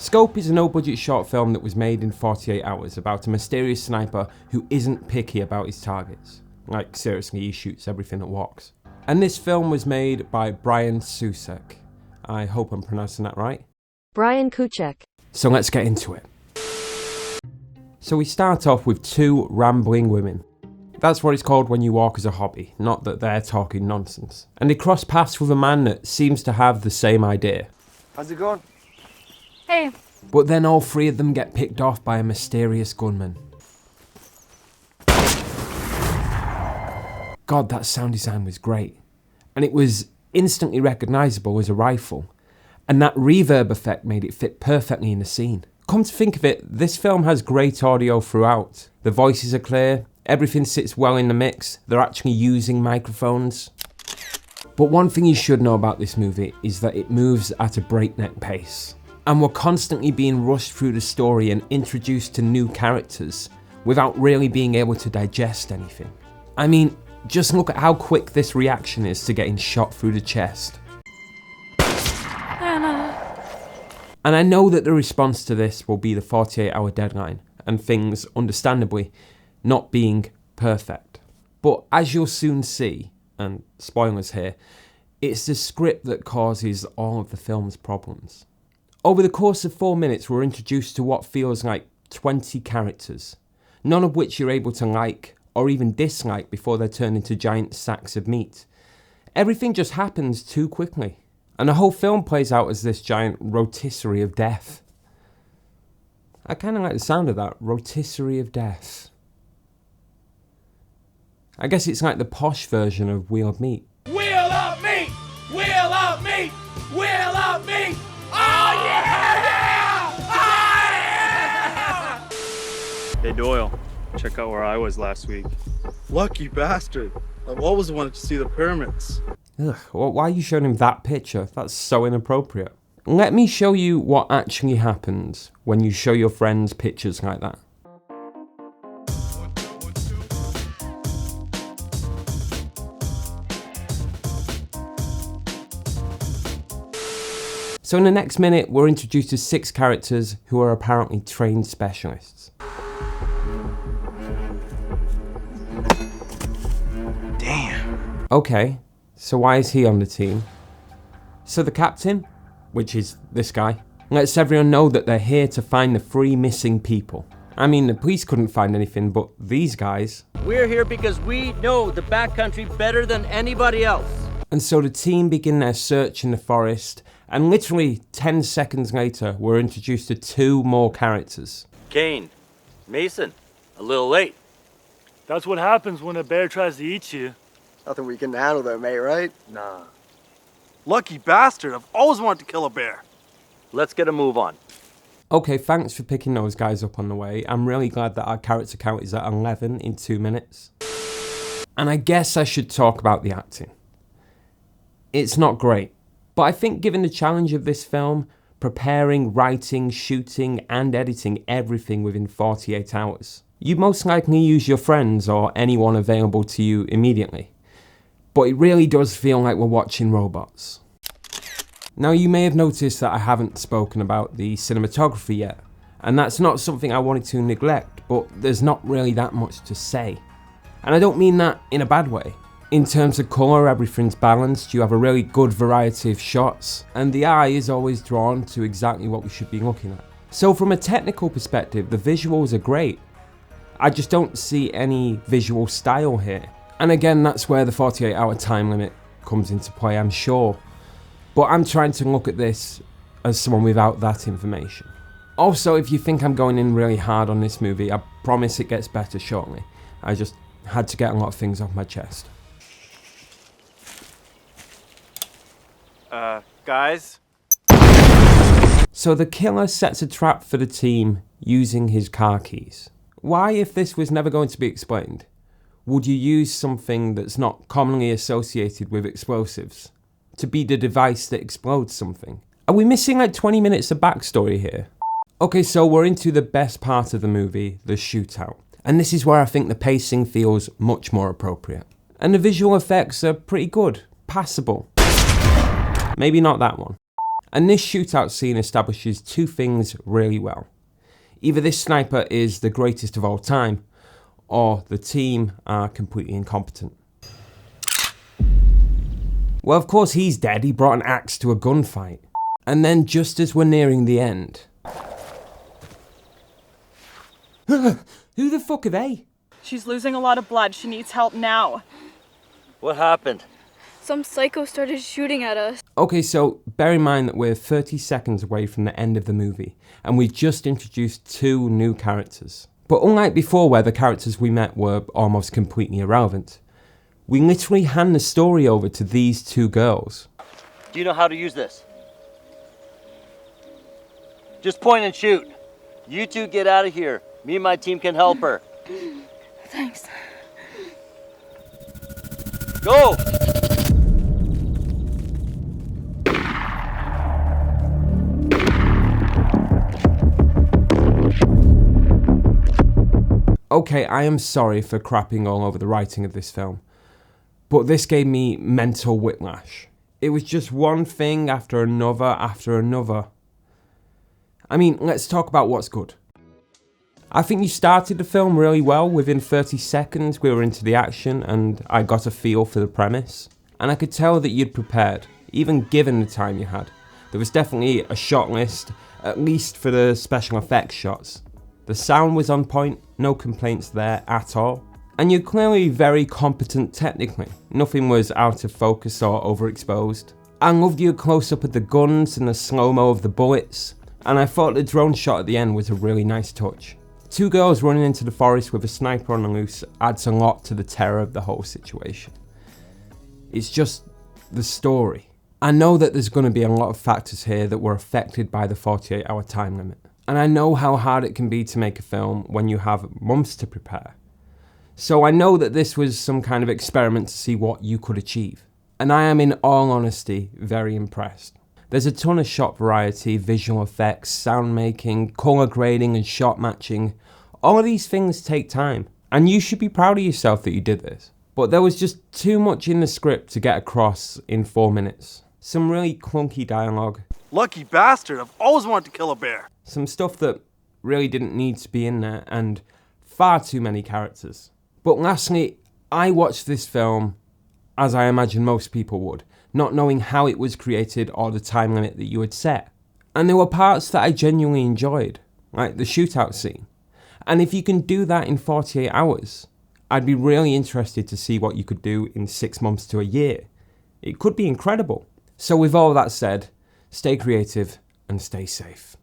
Scope is a no-budget short film that was made in 48 hours about a mysterious sniper who isn't picky about his targets. Like, seriously, he shoots everything that walks. And this film was made by Brian Cucek. I hope I'm pronouncing that right. Brian Cucek. So let's get into it. So we start off with two rambling women. That's what it's called when you walk as a hobby, not that they're talking nonsense. And they cross paths with a man that seems to have the same idea. How's it going? Hey. But then all three of them get picked off by a mysterious gunman. God, that sound design was great. And it was instantly recognisable as a rifle. And that reverb effect made it fit perfectly in the scene. Come to think of it, this film has great audio throughout. The voices are clear, everything sits well in the mix, they're actually using microphones. But one thing you should know about this movie is that it moves at a breakneck pace. And we're constantly being rushed through the story and introduced to new characters without really being able to digest anything. I mean, just look at how quick this reaction is to getting shot through the chest. And I know that the response to this will be the 48-hour deadline and things, understandably, not being perfect. But as you'll soon see, and spoilers here, it's the script that causes all of the film's problems. Over the course of 4 minutes, we're introduced to what feels like 20 characters, none of which you're able to like or even dislike before they're turned into giant sacks of meat. Everything just happens too quickly, and the whole film plays out as this giant rotisserie of death. I kind of like the sound of that, rotisserie of death. I guess it's like the posh version of Wheel of Meat. Wheel of meat! Wheel of meat! Wheel of meat! Oh yeah! Oh yeah! Hey Doyle, check out where I was last week. Lucky bastard. I've always wanted to see the pyramids. Ugh, well, why are you showing him that picture? That's so inappropriate. Let me show you what actually happens when you show your friends pictures like that. So in the next minute, we're introduced to 6 characters who are apparently trained specialists. Damn. Okay, so why is he on the team? So the captain, which is this guy, lets everyone know that they're here to find the 3 missing people. I mean, the police couldn't find anything, but these guys... We're here because we know the backcountry better than anybody else. And so the team begin their search in the forest, and literally 10 seconds later, we're introduced to 2 more characters. Kane, Mason, a little late. That's what happens when a bear tries to eat you. Nothing we can handle though, mate, right? Nah. Lucky bastard. I've always wanted to kill a bear. Let's get a move on. Okay, thanks for picking those guys up on the way. I'm really glad that our character count is at 11 in 2 minutes. And I guess I should talk about the acting. It's not great, but I think given the challenge of this film, preparing, writing, shooting and editing everything within 48 hours, you'd most likely use your friends or anyone available to you immediately. But it really does feel like we're watching robots. Now you may have noticed that I haven't spoken about the cinematography yet, and that's not something I wanted to neglect, but there's not really that much to say. And I don't mean that in a bad way. In terms of colour, everything's balanced, you have a really good variety of shots, and the eye is always drawn to exactly what we should be looking at. So from a technical perspective, the visuals are great. I just don't see any visual style here. And again, that's where the 48-hour time limit comes into play, I'm sure. But I'm trying to look at this as someone without that information. Also, if you think I'm going in really hard on this movie, I promise it gets better shortly. I just had to get a lot of things off my chest. Guys? So the killer sets a trap for the team using his car keys. Why, if this was never going to be explained, would you use something that's not commonly associated with explosives to be the device that explodes something? Are we missing like 20 minutes of backstory here? Okay, so we're into the best part of the movie, the shootout. And this is where I think the pacing feels much more appropriate. And the visual effects are pretty good, passable. Maybe not that one. And this shootout scene establishes two things really well. Either this sniper is the greatest of all time, or the team are completely incompetent. Well, of course he's dead. He brought an axe to a gunfight. And then just as we're nearing the end... Who the fuck are they? She's losing a lot of blood. She needs help now. What happened? Some psycho started shooting at us. Okay, so bear in mind that we're 30 seconds away from the end of the movie, and we just introduced two new characters. But unlike before where the characters we met were almost completely irrelevant, we literally hand the story over to these two girls. Do you know how to use this? Just point and shoot. You two get out of here. Me and my team can help her. Thanks. Go! Okay, I am sorry for crapping all over the writing of this film, but this gave me mental whiplash. It was just one thing after another after another. I mean, let's talk about what's good. I think you started the film really well. Within 30 seconds we were into the action and I got a feel for the premise. And I could tell that you'd prepared, even given the time you had. There was definitely a shot list, at least for the special effects shots. The sound was on point, no complaints there at all. And you're clearly very competent technically. Nothing was out of focus or overexposed. I loved your close-up of the guns and the slow-mo of the bullets. And I thought the drone shot at the end was a really nice touch. Two girls running into the forest with a sniper on the loose adds a lot to the terror of the whole situation. It's just the story. I know that there's going to be a lot of factors here that were affected by the 48-hour time limit. And I know how hard it can be to make a film when you have months to prepare. So I know that this was some kind of experiment to see what you could achieve. And I am, in all honesty, very impressed. There's a ton of shot variety, visual effects, sound making, colour grading and shot matching. All of these things take time. And you should be proud of yourself that you did this. But there was just too much in the script to get across in 4 minutes. Some really clunky dialogue. Lucky bastard, I've always wanted to kill a bear. Some stuff that really didn't need to be in there, and far too many characters. But lastly, I watched this film as I imagine most people would, not knowing how it was created or the time limit that you had set. And there were parts that I genuinely enjoyed, like the shootout scene. And if you can do that in 48 hours, I'd be really interested to see what you could do in 6 months to a year. It could be incredible. So with all that said, stay creative and stay safe.